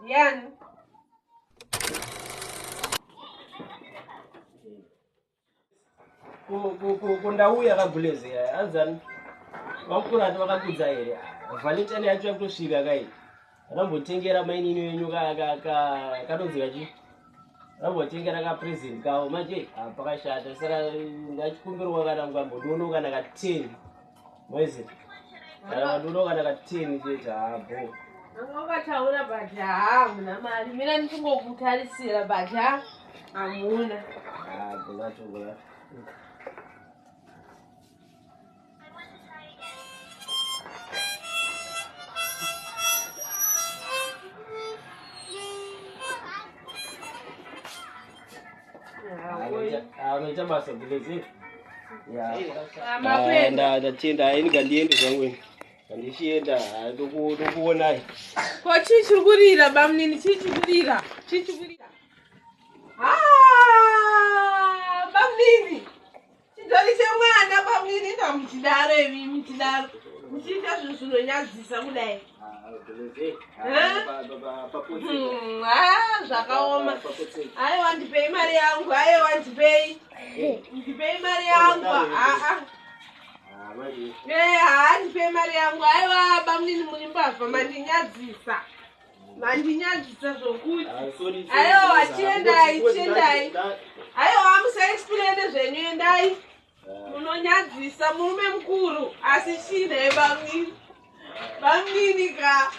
Yani. Kundauya kabuleze anzani vakurati vakakudza here valentine yacho yakutosvika kai rambotengera mainini wenyu kanonzika chii rambotengera kapresent kavo manje pakashata saka ndachikumbirwa kana ngambodono kana ka 10 mwezi kana dono kana ka 10 chete hapo Angakataura baja muna mari mina ndingokutarisira baja amuna gola anoita basa bulezi ndatenda ndingandiende zvangweni ndishienda ndokuonai ko chichikurira bamnini chichikurira bamnini chidori chemwana bamnini ndamuchidaro ivi muchidaro muchiita zvinhu zvinonyadzisa kudai zvakaoma aiwa ndipei mari yangu ndipei mari yangu ndipei mari yangu aiwa bamnini muri mbavha mandinyadzisa zvokuti aiwa chiendai aiwa musaexplaine zvenyu endai munonyadzisa murume mukuru asi chinai bamnini ka